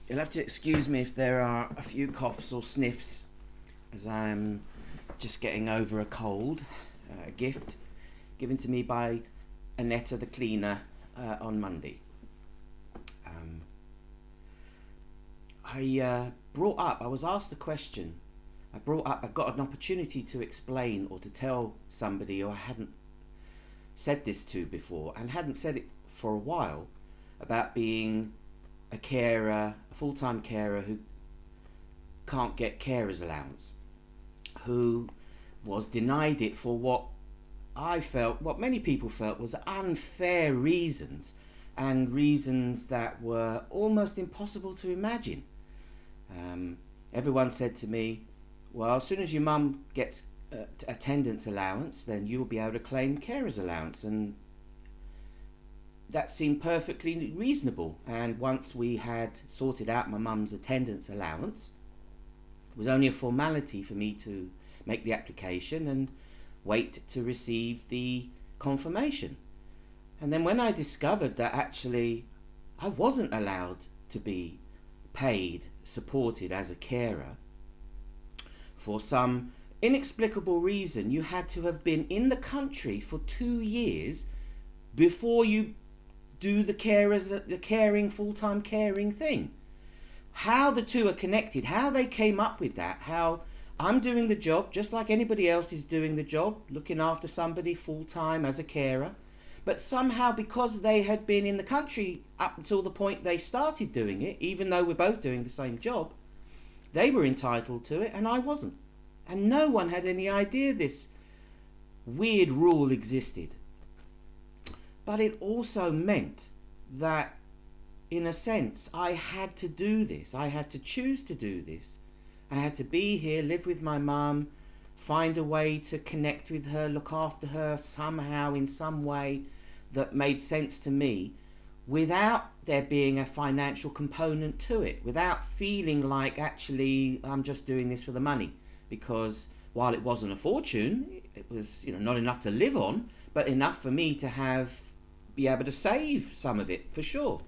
You'll have to excuse me if there are a few coughs or sniffs, as I'm just getting over a cold. A gift given to me by Annetta the cleaner on Monday. I was asked a question. I got an opportunity to explain or to tell somebody who I hadn't said this to before and hadn't said it for a while, about being a carer, a full-time carer who can't get carer's allowance, who was denied it for what many people felt was unfair reasons, and reasons that were almost impossible to imagine. Everyone said to me, well, as soon as your mum gets attendance allowance, then you will be able to claim carer's allowance, and that seemed perfectly reasonable. And once we had sorted out my mum's attendance allowance, it was only a formality for me to make the application and wait to receive the confirmation. And then when I discovered that actually I wasn't allowed to be paid, supported as a carer, for some inexplicable reason, you had to have been in the country for 2 years before you do the caring, full-time caring thing. How the two are connected, how they came up with that, how I'm doing the job just like anybody else is doing the job, looking after somebody full-time as a carer, but somehow because they had been in the country up until the point they started doing it, even though we're both doing the same job, they were entitled to it and I wasn't. And no one had any idea this weird rule existed. But it also meant that, in a sense, I had to do this. I had to choose to do this. I had to be here, live with my mum, find a way to connect with her, look after her somehow, in some way that made sense to me, without there being a financial component to it, without feeling like actually I'm just doing this for the money. Because while it wasn't a fortune, it was, not enough to live on, but enough for me to be able to save some of it for sure.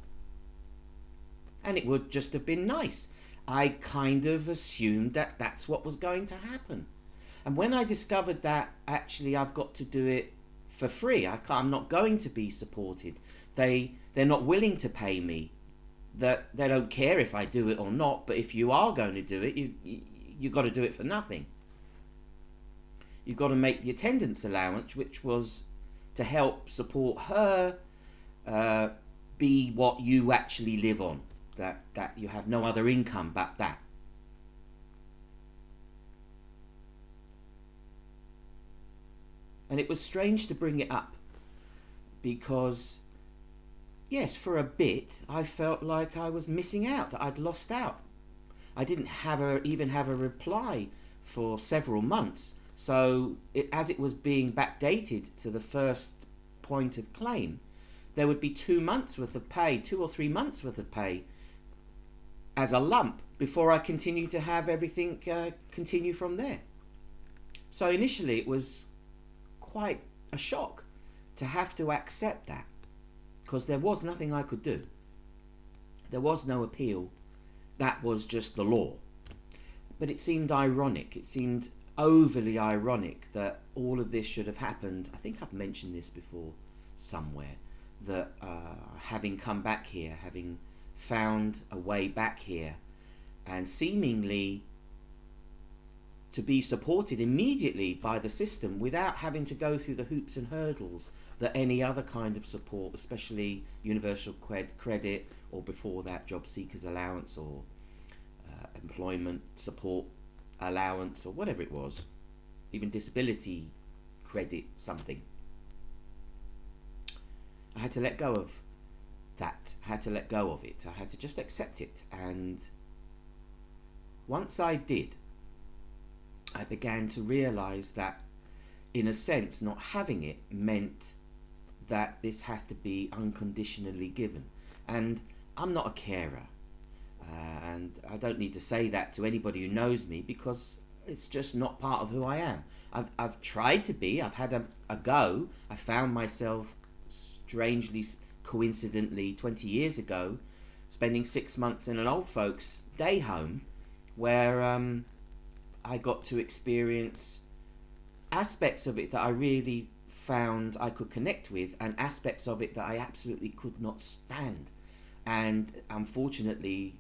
And it would just have been nice. I kind of assumed that that's what was going to happen. And when I discovered that actually I've got to do it for free, I'm not going to be supported. They're not willing to pay me. That they don't care if I do it or not. But if you are going to do it, you've got to do it for nothing. You've got to make the attendance allowance, which was to help support her, be what you actually live on. That you have no other income but that. And it was strange to bring it up because, yes, for a bit I felt like I was missing out, that I'd lost out. I didn't even have a reply for several months. So as it was being backdated to the first point of claim, there would be 2 months worth of pay, 2 or 3 months worth of pay as a lump before I continue to have everything continue from there. So initially it was quite a shock to have to accept that, because there was nothing I could do. There was no appeal. That was just the law. But it seemed ironic. It seemed overly ironic that all of this should have happened. I think I've mentioned this before somewhere, that having come back here, having found a way back here, and seemingly to be supported immediately by the system without having to go through the hoops and hurdles that any other kind of support, especially universal credit, or before that job seekers allowance, or employment support allowance, or whatever it was, even disability credit something. I had to let go of that. I had to let go of it. I had to just accept it. And once I did, I began to realize that, in a sense, not having it meant that this had to be unconditionally given. And I'm not a carer. And I don't need to say that to anybody who knows me, because it's just not part of who I am. I've tried to be. I've had a go. I found myself strangely, coincidentally, 20 years ago, spending 6 months in an old folks' day home where I got to experience aspects of it that I really found I could connect with, and aspects of it that I absolutely could not stand. And unfortunately,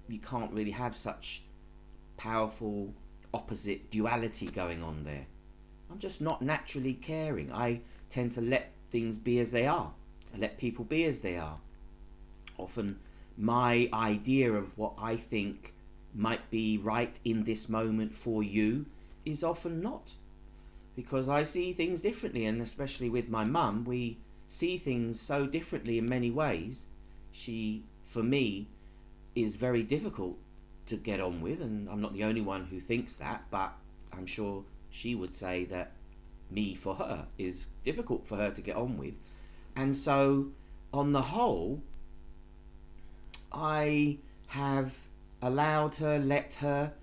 you can't really have such powerful opposite duality going on there. I'm just not naturally caring. I tend to let things be as they are. I let people be as they are. Often my idea of what I think might be right in this moment for you is often not, because I see things differently, and especially with my mum, we see things so differently in many ways. She, for me, is very difficult to get on with, and I'm not the only one who thinks that, but I'm sure she would say that me, for her, is difficult for her to get on with. And so, on the whole, I have allowed her, let her,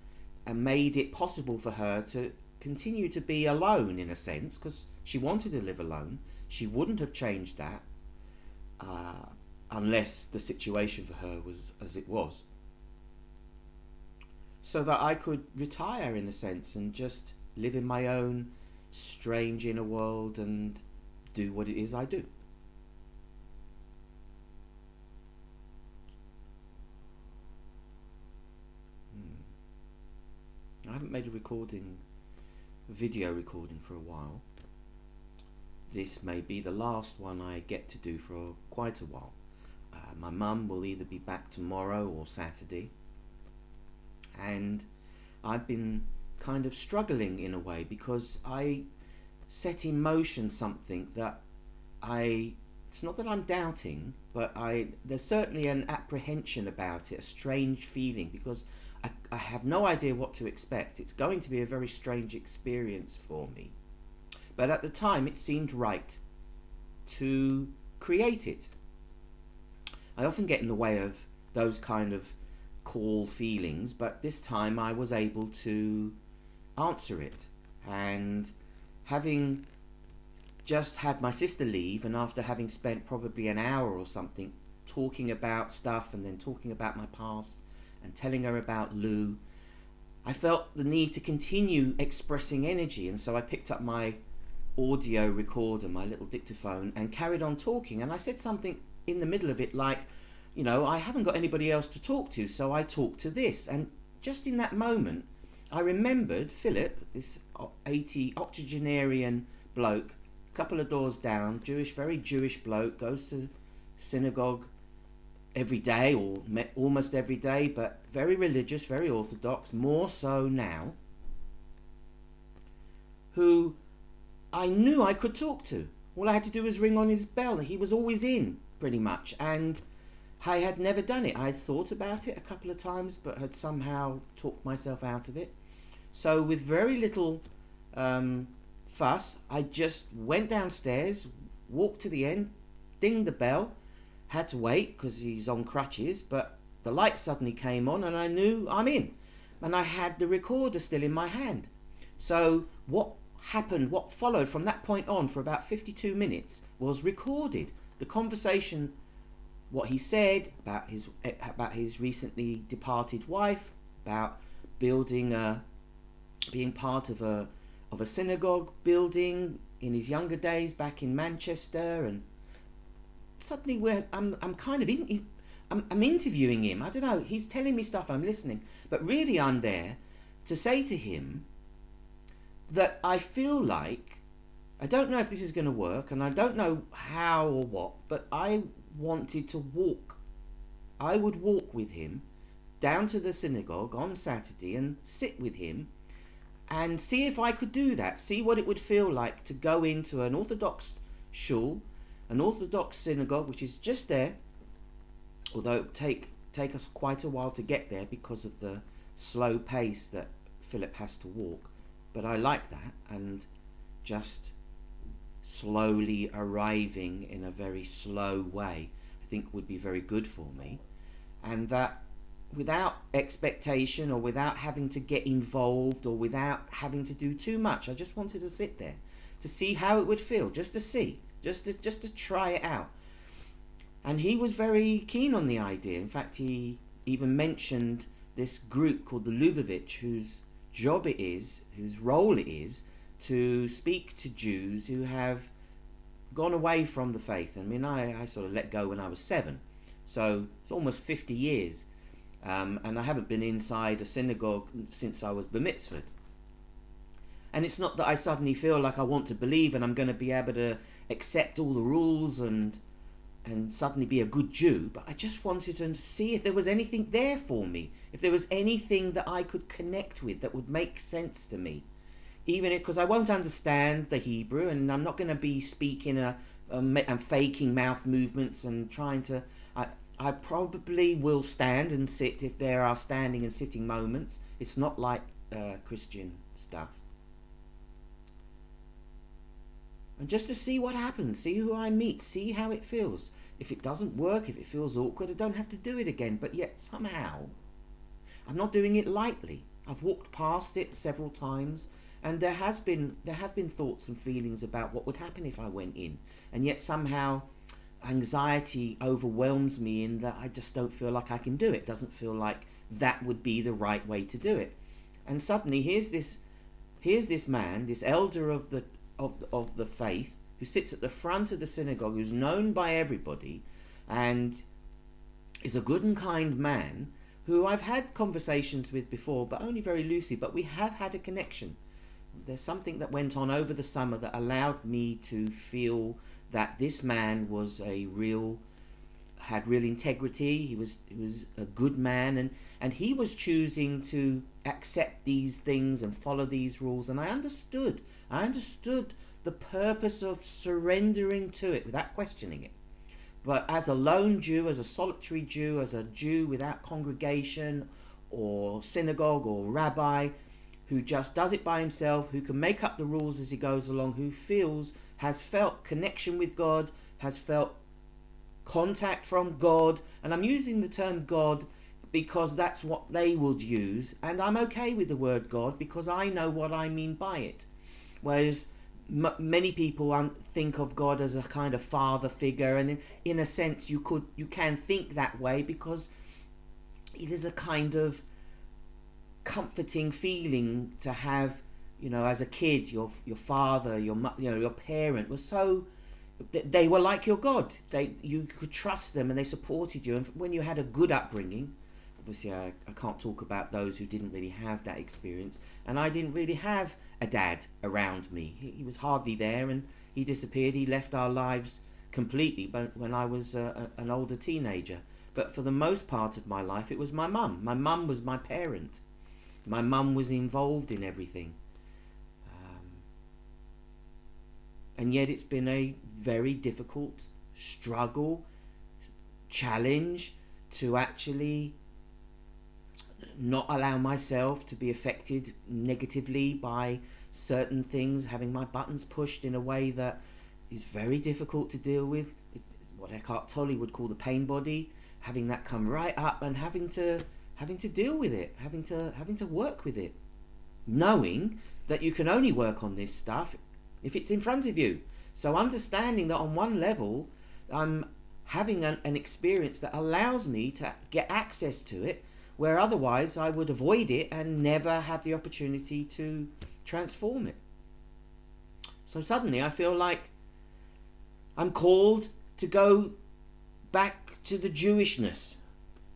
and made it possible for her to continue to be alone, in a sense, because she wanted to live alone. She wouldn't have changed that unless the situation for her was as it was. So that I could retire, in a sense, and just live in my own strange inner world and do what it is I do. I haven't made a video recording for a while. This may be the last one I get to do for quite a while. My mum will either be back tomorrow or Saturday, and I've been kind of struggling in a way, because I set in motion something that it's not that I'm doubting, but there's certainly an apprehension about it, a strange feeling, because I have no idea what to expect. It's going to be a very strange experience for me. But at the time, it seemed right to create it. I often get in the way of those kind of call feelings, but this time I was able to answer it. And having just had my sister leave, and after having spent probably an hour or something talking about stuff, and then talking about my past, and telling her about Lou, I felt the need to continue expressing energy, and so I picked up my audio recorder, my little dictaphone, and carried on talking. And I said something in the middle of it like, I haven't got anybody else to talk to, so I talk to this. And just in that moment, I remembered Philip, this 80 octogenarian bloke, a couple of doors down, very Jewish bloke, goes to synagogue every day, or almost every day, but very religious, very orthodox, more so now, who I knew I could talk to. All I had to do was ring on his bell. He was always in, pretty much, and I had never done it. I had thought about it a couple of times, but had somehow talked myself out of it. So with very little fuss, I just went downstairs, walked to the end, dinged the bell, had to wait because he's on crutches, but the light suddenly came on and I knew I'm in. And I had the recorder still in my hand. So what followed from that point on for about 52 minutes was recorded. The conversation, what he said about his recently departed wife, about being part of a synagogue building in his younger days back in Manchester, and suddenly I'm interviewing him. I don't know, he's telling me stuff, I'm listening, but really I'm there to say to him that I feel like, I don't know if this is going to work, and I don't know how or what, but I wanted to walk. I would walk with him down to the synagogue on Saturday and sit with him and see if I could do that, see what it would feel like to go into an Orthodox shul, an Orthodox synagogue, which is just there, although it would take us quite a while to get there because of the slow pace that Philip has to walk. But I like that, and just slowly arriving in a very slow way, I think would be very good for me. And that without expectation, or without having to get involved, or without having to do too much, I just wanted to sit there to see how it would feel, just to see, just to try it out. And he was very keen on the idea. In fact, he even mentioned this group called the Lubavitch, whose role it is to speak to Jews who have gone away from the faith. I mean, I sort of let go when I was 7, so it's almost 50 years, and I haven't been inside a synagogue since I was bar mitzvahed. And it's not that I suddenly feel like I want to believe and I'm going to be able to accept all the rules and suddenly be a good Jew, but I just wanted to see if there was anything there for me, if there was anything that I could connect with that would make sense to me. Even because I won't understand the Hebrew, and I'm not going to be speaking and faking mouth movements and trying to... I probably will stand and sit if there are standing and sitting moments. It's not like Christian stuff. And just to see what happens, see who I meet, see how it feels. If it doesn't work, if it feels awkward, I don't have to do it again. But yet somehow, I'm not doing it lightly. I've walked past it several times, and there have been thoughts and feelings about what would happen if I went in. And yet somehow anxiety overwhelms me in that I just don't feel like I can do it. It doesn't feel like that would be the right way to do it. And suddenly here's this man, this elder of the faith, who sits at the front of the synagogue, who's known by everybody and is a good and kind man, who I've had conversations with before, but only very loosely, but we have had a connection. There's something that went on over the summer that allowed me to feel that this man was had real integrity. He was a good man, and he was choosing to accept these things and follow these rules, and I understood the purpose of surrendering to it without questioning it. But as a lone Jew, as a solitary Jew, as a Jew without congregation or synagogue or rabbi, who just does it by himself, who can make up the rules as he goes along, who has felt connection with God, has felt contact from God, and I'm using the term God because that's what they would use, and I'm okay with the word God because I know what I mean by it. Whereas many people think of God as a kind of father figure, and in a sense you can think that way because it is a kind of comforting feeling to have, as a kid, your father, your parent was so, they were like your God. You could trust them and they supported you, and when you had a good upbringing, obviously I can't talk about those who didn't really have that experience, and I didn't really have a dad around me. He was hardly there, and he disappeared. He left our lives completely when I was an older teenager. But for the most part of my life, it was my mum. My mum was my parent. My mum was involved in everything. And yet it's been a very difficult struggle, challenge to actually not allow myself to be affected negatively by certain things, having my buttons pushed in a way that is very difficult to deal with. It's what Eckhart Tolle would call the pain body, having that come right up and having to deal with it, having to work with it, knowing that you can only work on this stuff if it's in front of you. So understanding that on one level I'm having an experience that allows me to get access to it, where otherwise I would avoid it and never have the opportunity to transform it. So suddenly I feel like I'm called to go back to the Jewishness.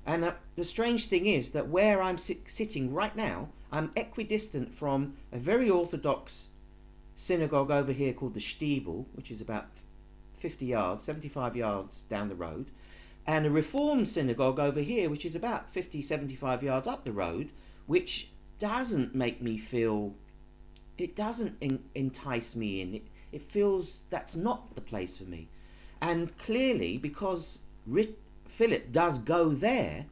And the strange thing is that where I'm sitting right now, I'm equidistant from a very orthodox synagogue over here called the Stiebel, which is about 75 yards down the road, and a Reformed synagogue over here, which is about 75 yards up the road, which doesn't make me feel, it doesn't entice me in. It feels that's not the place for me. And clearly, because Philip does go there,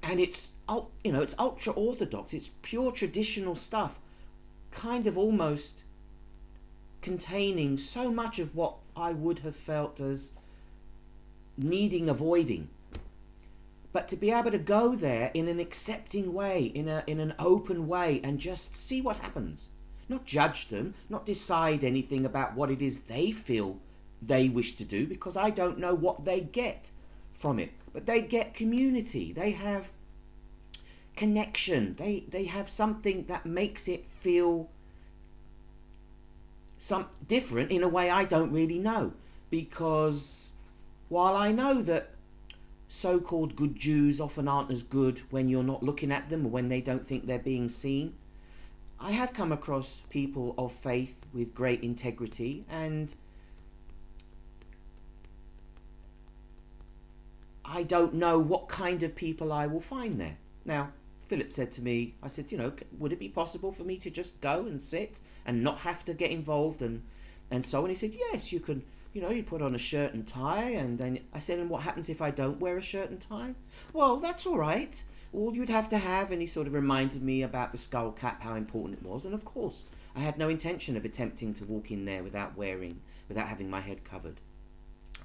and it's ultra orthodox, it's pure traditional stuff, kind of almost containing so much of what I would have felt as needing avoiding. But to be able to go there in an accepting way, in an open way, and just see what happens, not judge them, not decide anything about what it is they feel they wish to do, because I don't know what they get from it. But they get community, they have connection, they have something that makes it feel some different in a way I don't really know. Because while I know that so-called good Jews often aren't as good when you're not looking at them or when they don't think they're being seen, I have come across people of faith with great integrity, and I don't know what kind of people I will find there. Now, Philip said to me, I said, would it be possible for me to just go and sit and not have to get involved and so on? He said, yes, you can, you put on a shirt and tie. And then I said, and what happens if I don't wear a shirt and tie? Well, that's all right. All you'd have to have, and he sort of reminded me about the skull cap, how important it was. And of course, I had no intention of attempting to walk in there without having my head covered.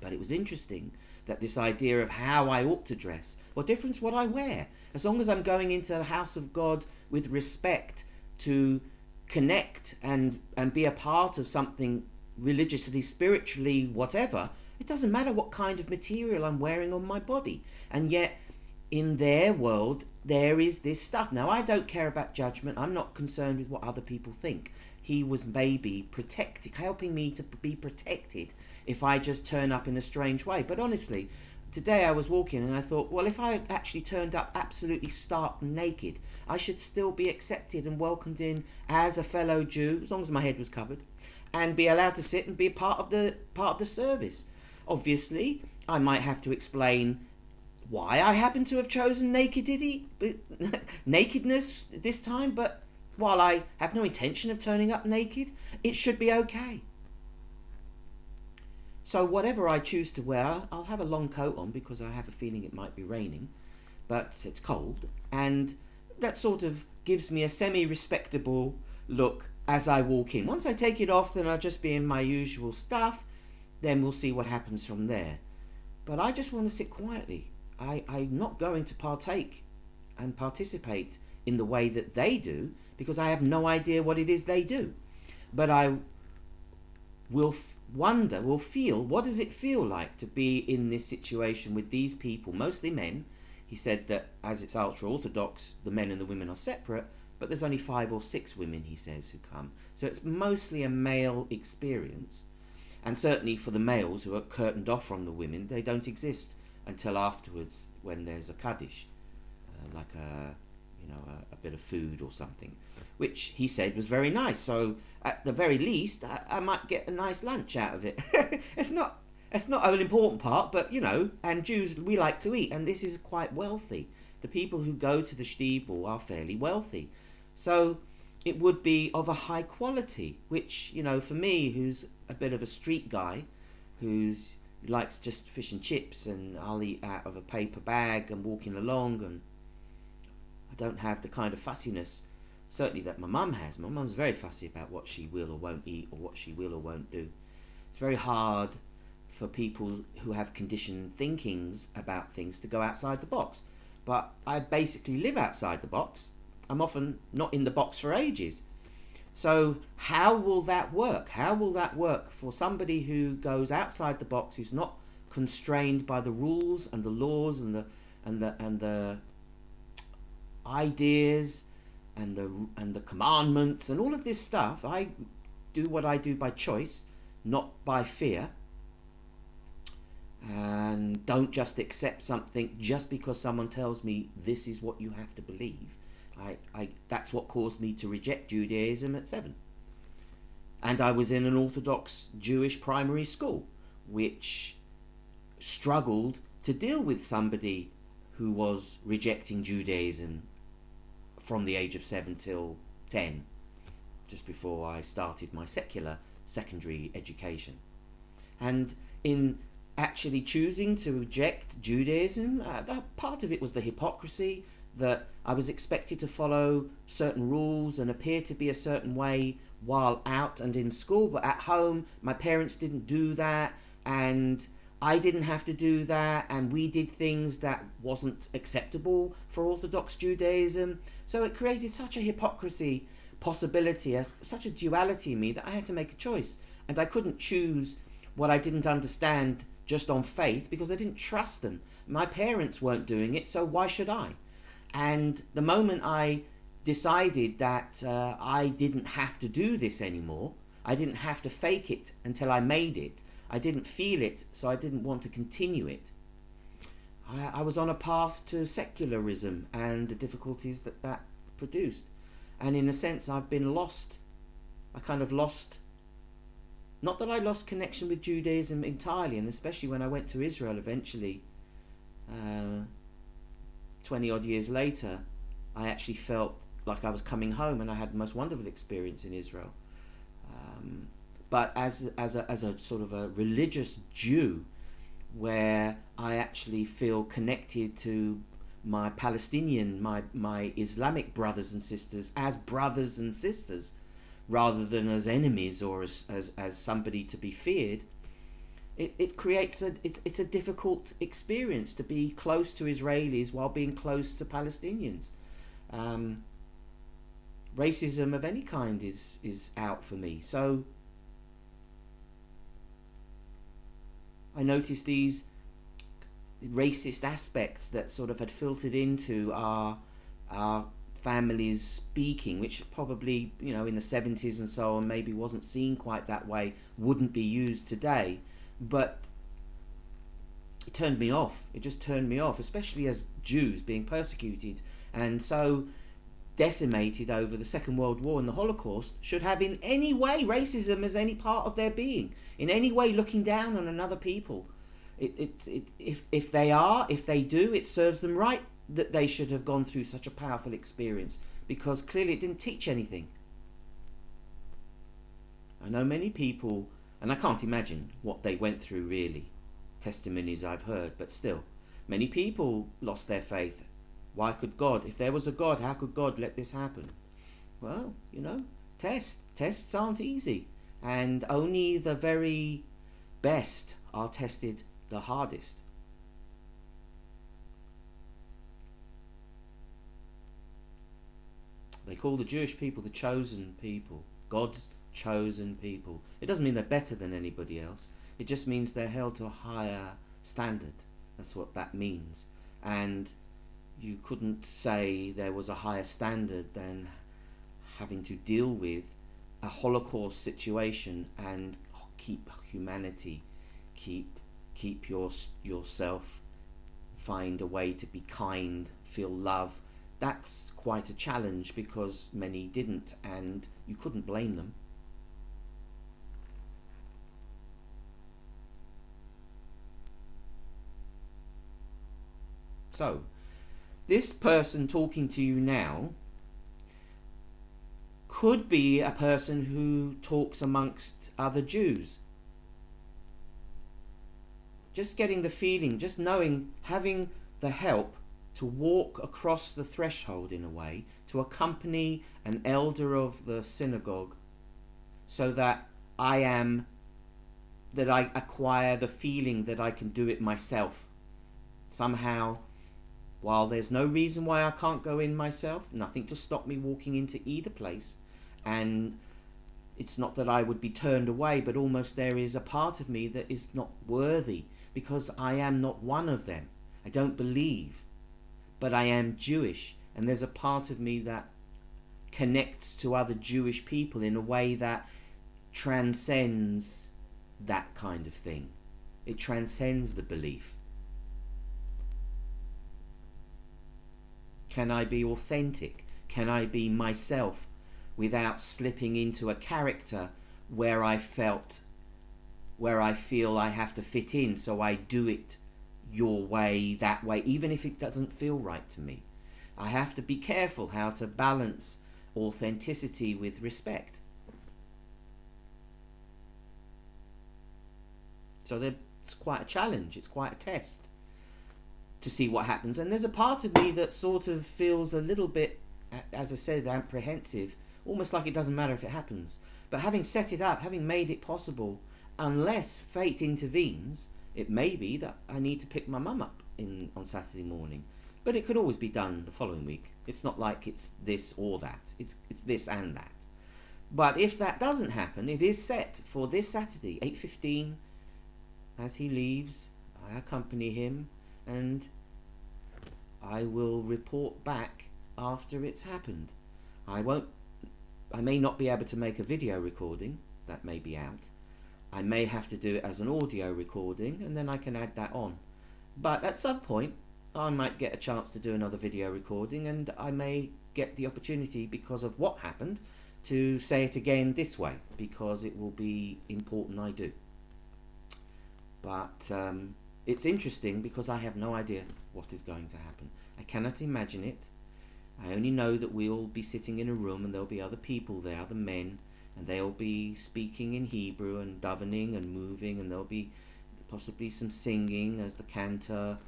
But it was interesting that this idea of how I ought to dress, what difference what I wear, as long as I'm going into the house of God with respect to connect and be a part of something religiously, spiritually, whatever, it doesn't matter what kind of material I'm wearing on my body. And yet, in their world, there is this stuff. Now, I don't care about judgment. I'm not concerned with what other people think. He was maybe helping me to be protected if I just turn up in a strange way. But honestly, today I was walking and I thought, well, if I actually turned up absolutely stark naked, I should still be accepted and welcomed in as a fellow Jew, as long as my head was covered, and be allowed to sit and be part of the service. Obviously, I might have to explain why I happen to have chosen nakedness this time, but while I have no intention of turning up naked, it should be okay. So whatever I choose to wear, I'll have a long coat on because I have a feeling it might be raining, but it's cold, and that sort of gives me a semi-respectable look as I walk in. Once I take it off, then I'll just be in my usual stuff, then we'll see what happens from there. But I just want to sit quietly. I'm not going to partake and participate in the way that they do, because I have no idea what it is they do. But I will feel, what does it feel like to be in this situation with these people, mostly men? He said that as it's ultra-Orthodox, the men and the women are separate, but there's only 5 or 6 women, he says, who come. So it's mostly a male experience. And certainly for the males who are curtained off from the women, they don't exist until afterwards when there's a Kaddish, like a bit of food or something, which he said was very nice. So at the very least, I might get a nice lunch out of it. It's not an important part, but and Jews, we like to eat, and this is quite wealthy. The people who go to the Stiebel are fairly wealthy, so it would be of a high quality, which for me, who's a bit of a street guy, who's likes just fish and chips, and I'll eat out of a paper bag and walking along, and I don't have the kind of fussiness certainly that my mum has. My mum's very fussy about what she will or won't eat, or what she will or won't do. It's very hard for people who have conditioned thinkings about things to go outside the box. But I basically live outside the box. I'm often not in the box for ages. So how will that work? How will that work for somebody who goes outside the box, who's not constrained by the rules and the laws and the ideas and the commandments and all of this stuff? I do what I do by choice, not by fear, and don't just accept something just because someone tells me this is what you have to believe. That's what caused me to reject Judaism at 7. And I was in an Orthodox Jewish primary school, which struggled to deal with somebody who was rejecting Judaism from the age of 7 till 10, just before I started my secular secondary education. And in actually choosing to reject Judaism, part of it was the hypocrisy that I was expected to follow certain rules and appear to be a certain way while out and in school, but at home my parents didn't do that, and I didn't have to do that, and we did things that wasn't acceptable for Orthodox Judaism. So it created such a hypocrisy possibility, such a duality in me, that I had to make a choice, and I couldn't choose what I didn't understand just on faith, because I didn't trust them. My parents weren't doing it, so why should I? And the moment I decided that I didn't have to do this anymore, I didn't have to fake it until I made it, I didn't feel it, so I didn't want to continue it, I was on a path to secularism and the difficulties that that produced. And in a sense, I've been lost. I kind of lost, not that I lost connection with Judaism entirely, and especially when I went to Israel eventually, 20 odd years later, I actually felt like I was coming home, and I had the most wonderful experience in Israel. But as a sort of a religious Jew, where I actually feel connected to my Palestinian, my Islamic brothers and sisters as brothers and sisters, rather than as enemies or as somebody to be feared, it creates it's a difficult experience to be close to Israelis while being close to Palestinians. Racism of any kind is out for me. So I noticed these racist aspects that sort of had filtered into our families speaking, which probably, in the 70s and so on, maybe wasn't seen quite that way, wouldn't be used today. But it turned me off. It just turned me off, especially as Jews being persecuted and so decimated over the Second World War and the Holocaust, should have in any way racism as any part of their being, in any way looking down on another people. If they do, it serves them right that they should have gone through such a powerful experience, because clearly it didn't teach anything. I know many people, and I can't imagine what they went through really, testimonies I've heard, but still, many people lost their faith. Why could God, if there was a God, how could God let this happen? Well, tests aren't easy, and only the very best are tested the hardest. They call the Jewish people the chosen people, God's chosen people. It doesn't mean they're better than anybody else. It just means they're held to a higher standard. That's what that means. And you couldn't say there was a higher standard than having to deal with a Holocaust situation and keep humanity, keep yourself, find a way to be kind, feel love. That's quite a challenge, because many didn't, and you couldn't blame them. So, this person talking to you now could be a person who talks amongst other Jews. Just getting the feeling, just knowing, having the help to walk across the threshold in a way, to accompany an elder of the synagogue, so that I acquire the feeling that I can do it myself. Somehow, while there's no reason why I can't go in myself, nothing to stop me walking into either place, and it's not that I would be turned away, but almost there is a part of me that is not worthy, because I am not one of them. I don't believe, but I am Jewish, and there's a part of me that connects to other Jewish people in a way that transcends that kind of thing. It transcends the belief. Can I be authentic? Can I be myself without slipping into a character where I feel I have to fit in, so I do it your way, that way, even if it doesn't feel right to me? I have to be careful how to balance authenticity with respect. So it's quite a challenge, it's quite a test to see what happens. And there's a part of me that sort of feels a little bit, as I said, apprehensive, almost like it doesn't matter if it happens. But having set it up, having made it possible, unless fate intervenes, it may be that I need to pick my mum up on Saturday morning. But it could always be done the following week. It's not like it's this or that. It's this and that. But if that doesn't happen, it is set for this Saturday, 8:15, as he leaves, I accompany him, and I will report back after it's happened. I may not be able to make a video recording, that may be out. I may have to do it as an audio recording, and then I can add that on. But at some point, I might get a chance to do another video recording, and I may get the opportunity, because of what happened, to say it again this way, because it will be important I do. But it's interesting because I have no idea what is going to happen. I cannot imagine it. I only know that we'll be sitting in a room and there'll be other people there, other men, and they'll be speaking in Hebrew and davening and moving, and there'll be possibly some singing as the cantor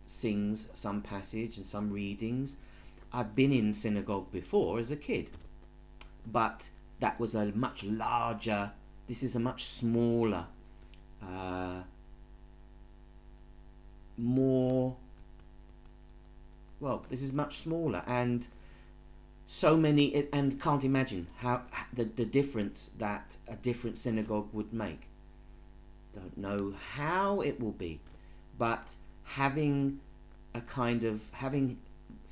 sings some passage and some readings. I've been in synagogue before as a kid, but that was a much larger, this is a much smaller, this is much smaller, and so many, and can't imagine how the difference that a different synagogue would make. Don't know how it will be, but having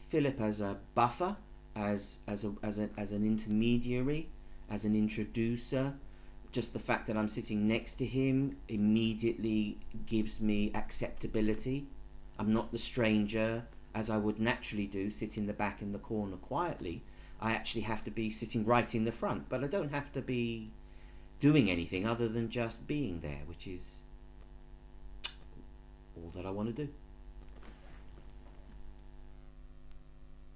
Philip as a buffer, as an intermediary, as an introducer, just the fact that I'm sitting next to him immediately gives me acceptability. I'm not the stranger, as I would naturally do, sit in the back in the corner quietly. I actually have to be sitting right in the front, but I don't have to be doing anything other than just being there, which is all that I want to do.